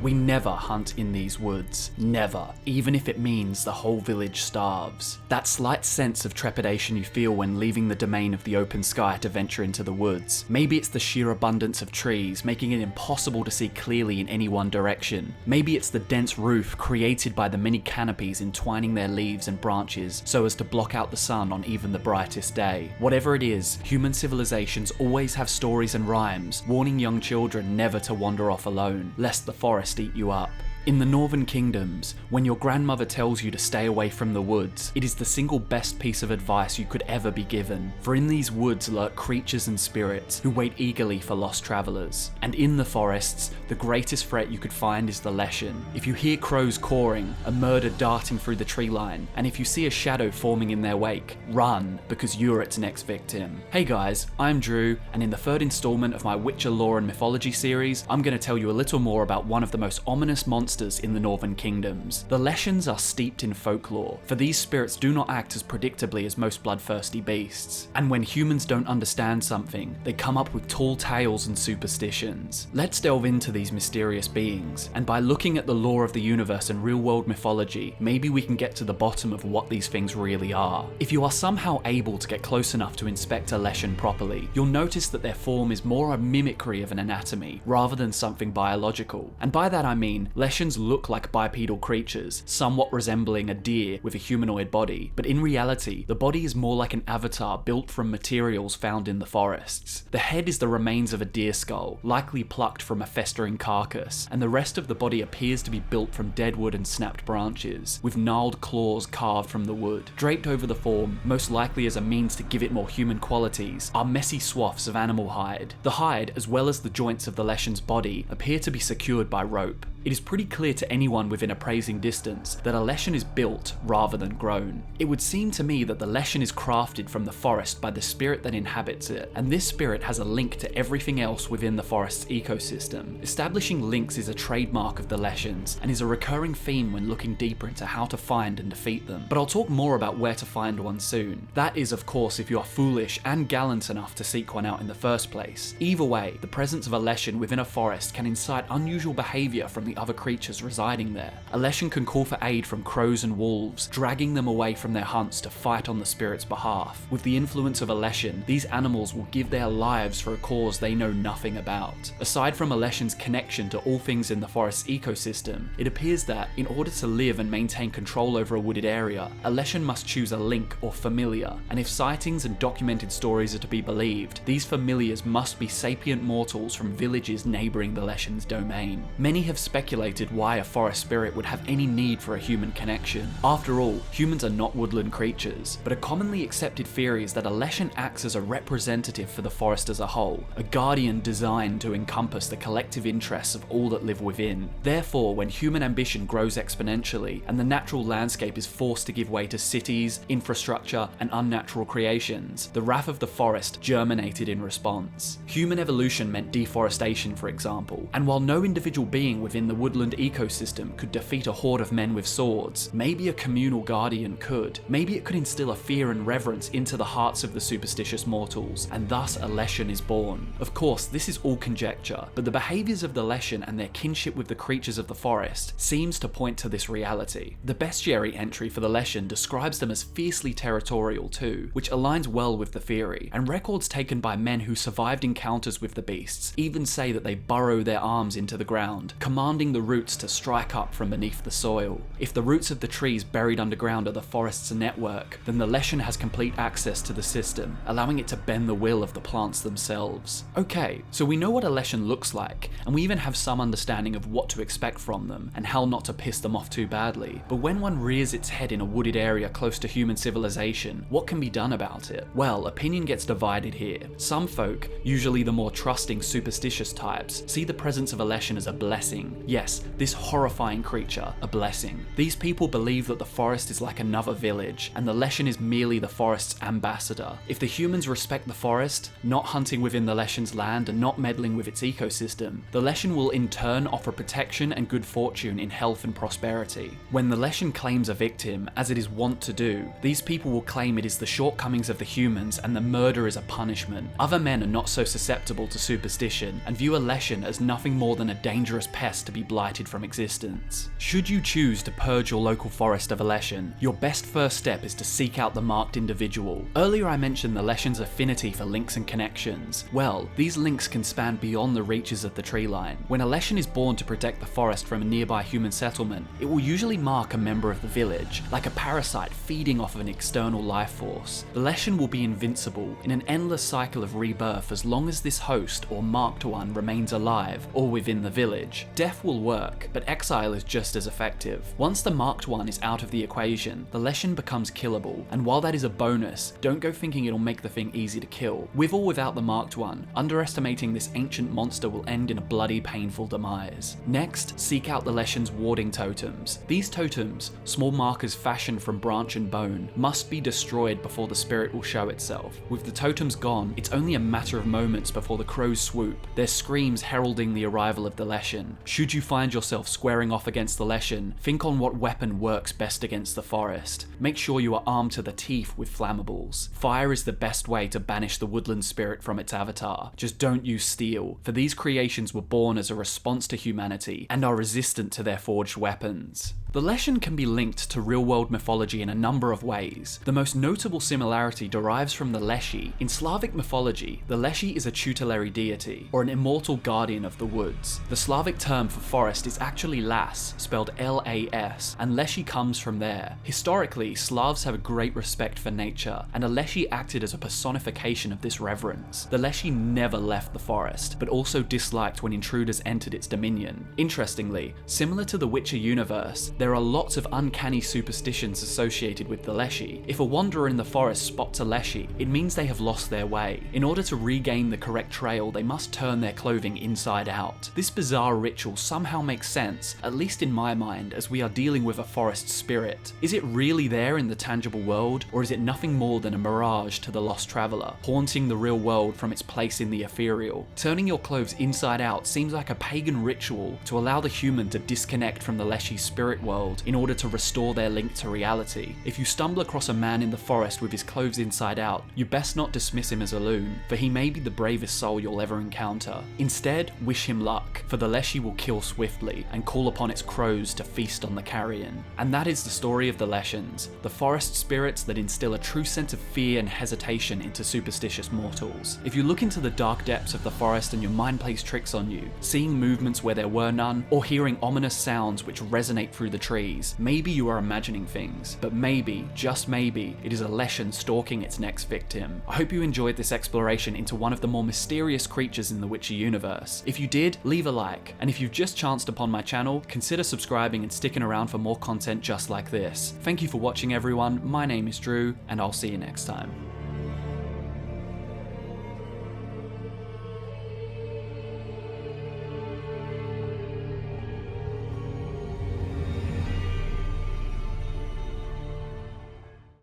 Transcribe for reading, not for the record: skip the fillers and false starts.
We never hunt in these woods. Never. Even if it means the whole village starves. That slight sense of trepidation you feel when leaving the domain of the open sky to venture into the woods. Maybe it's the sheer abundance of trees, making it impossible to see clearly in any one direction. Maybe it's the dense roof created by the many canopies entwining their leaves and branches so as to block out the sun on even the brightest day. Whatever it is, human civilizations always have stories and rhymes warning young children never to wander off alone, lest the forest eat you up. In the Northern Kingdoms, when your grandmother tells you to stay away from the woods, it is the single best piece of advice you could ever be given. For in these woods lurk creatures and spirits who wait eagerly for lost travelers. And in the forests, the greatest threat you could find is the Leshen. If you hear crows cawing, a murder darting through the tree line, and if you see a shadow forming in their wake, run, because you're its next victim. Hey guys, I'm Drew, and in the third installment of my Witcher lore and mythology series, I'm going to tell you a little more about one of the most ominous monsters in the Northern Kingdoms. The Leshens are steeped in folklore, for these spirits do not act as predictably as most bloodthirsty beasts. And when humans don't understand something, they come up with tall tales and superstitions. Let's delve into these mysterious beings, and by looking at the lore of the universe and real-world mythology, maybe we can get to the bottom of what these things really are. If you are somehow able to get close enough to inspect a Leshen properly, you'll notice that their form is more a mimicry of an anatomy, rather than something biological. And by that I mean, Leshens look like bipedal creatures, somewhat resembling a deer with a humanoid body, but in reality, the body is more like an avatar built from materials found in the forests. The head is the remains of a deer skull, likely plucked from a festering carcass, and the rest of the body appears to be built from dead wood and snapped branches, with gnarled claws carved from the wood. Draped over the form, most likely as a means to give it more human qualities, are messy swaths of animal hide. The hide, as well as the joints of the Leshen's body, appear to be secured by rope. It is pretty clear to anyone within appraising distance that a Leshen is built rather than grown. It would seem to me that the Leshen is crafted from the forest by the spirit that inhabits it, and this spirit has a link to everything else within the forest's ecosystem. Establishing links is a trademark of the Leshens, and is a recurring theme when looking deeper into how to find and defeat them. But I'll talk more about where to find one soon. That is, of course, if you are foolish and gallant enough to seek one out in the first place. Either way, the presence of a Leshen within a forest can incite unusual behaviour from the other creatures residing there. A Leshen can call for aid from crows and wolves, dragging them away from their hunts to fight on the spirit's behalf. With the influence of a Leshen, these animals will give their lives for a cause they know nothing about. Aside from a Leshen's connection to all things in the forest's ecosystem, it appears that, in order to live and maintain control over a wooded area, a Leshen must choose a link or familiar, and if sightings and documented stories are to be believed, these familiars must be sapient mortals from villages neighbouring the Leshen's domain. Many have speculated why a forest spirit would have any need for a human connection. After all, humans are not woodland creatures, but a commonly accepted theory is that a Leshen acts as a representative for the forest as a whole, a guardian designed to encompass the collective interests of all that live within. Therefore, when human ambition grows exponentially, and the natural landscape is forced to give way to cities, infrastructure, and unnatural creations, the wrath of the forest germinated in response. Human evolution meant deforestation, for example, and while no individual being within the woodland ecosystem could defeat a horde of men with swords, maybe a communal guardian could. Maybe it could instill a fear and reverence into the hearts of the superstitious mortals, and thus a Leshen is born. Of course, this is all conjecture, but the behaviours of the Leshen and their kinship with the creatures of the forest seems to point to this reality. The Bestiary entry for the Leshen describes them as fiercely territorial too, which aligns well with the theory, and records taken by men who survived encounters with the beasts even say that they burrow their arms into the ground, commanding the roots to strike up from beneath the soil. If the roots of the trees buried underground are the forest's network, then the Leshen has complete access to the system, allowing it to bend the will of the plants themselves. Okay, so we know what a Leshen looks like, and we even have some understanding of what to expect from them, and how not to piss them off too badly. But when one rears its head in a wooded area close to human civilization, what can be done about it? Well, opinion gets divided here. Some folk, usually the more trusting superstitious types, see the presence of a Leshen as a blessing. Yes, this horrifying creature, a blessing. These people believe that the forest is like another village, and the Leshen is merely the forest's ambassador. If the humans respect the forest, not hunting within the Leshen's land and not meddling with its ecosystem, the Leshen will in turn offer protection and good fortune in health and prosperity. When the Leshen claims a victim, as it is wont to do, these people will claim it is the shortcomings of the humans and the murder is a punishment. Other men are not so susceptible to superstition and view a Leshen as nothing more than a dangerous pest to be blighted eliminated from existence. Should you choose to purge your local forest of a Leshen, your best first step is to seek out the marked individual. Earlier I mentioned the Leshen's affinity for links and connections. Well, these links can span beyond the reaches of the tree line. When a Leshen is born to protect the forest from a nearby human settlement, it will usually mark a member of the village, like a parasite feeding off of an external life force. The Leshen will be invincible in an endless cycle of rebirth as long as this host or marked one remains alive or within the village. Death will work, but exile is just as effective. Once the marked one is out of the equation, the Leshen becomes killable, and while that is a bonus, don't go thinking it'll make the thing easy to kill. With or without the marked one, underestimating this ancient monster will end in a bloody, painful demise. Next, seek out the Leshen's warding totems. These totems, small markers fashioned from branch and bone, must be destroyed before the spirit will show itself. With the totems gone, it's only a matter of moments before the crows swoop, their screams heralding the arrival of the Leshen. Should you find yourself squaring off against the Leshen, think on what weapon works best against the forest. Make sure you are armed to the teeth with flammables. Fire is the best way to banish the woodland spirit from its avatar. Just don't use steel, for these creations were born as a response to humanity and are resistant to their forged weapons. The Leshen can be linked to real-world mythology in a number of ways. The most notable similarity derives from the Leshy. In Slavic mythology, the Leshy is a tutelary deity, or an immortal guardian of the woods. The Slavic term for forest is actually Las, spelled L-A-S, and Leshy comes from there. Historically, Slavs have a great respect for nature, and a Leshy acted as a personification of this reverence. The Leshy never left the forest, but also disliked when intruders entered its dominion. Interestingly, similar to the Witcher universe, there are lots of uncanny superstitions associated with the Leshy. If a wanderer in the forest spots a Leshy, it means they have lost their way. In order to regain the correct trail, they must turn their clothing inside out. This bizarre ritual somehow makes sense, at least in my mind, as we are dealing with a forest spirit. Is it really there in the tangible world, or is it nothing more than a mirage to the lost traveler, haunting the real world from its place in the ethereal? Turning your clothes inside out seems like a pagan ritual to allow the human to disconnect from the Leshy's spirit world in order to restore their link to reality. If you stumble across a man in the forest with his clothes inside out, you best not dismiss him as a loon, for he may be the bravest soul you'll ever encounter. Instead, wish him luck, for the Leshy will kill swiftly and call upon its crows to feast on the carrion. And that is the story of the Leshens, the forest spirits that instill a true sense of fear and hesitation into superstitious mortals. If you look into the dark depths of the forest and your mind plays tricks on you, seeing movements where there were none, or hearing ominous sounds which resonate through the trees, maybe you are imagining things, but maybe, just maybe, it is a Leshen stalking its next victim. I hope you enjoyed this exploration into one of the more mysterious creatures in the Witcher universe. If you did, leave a like, and if you've just chanced upon my channel, consider subscribing and sticking around for more content just like this. Thank you for watching everyone, my name is Drew, and I'll see you next time.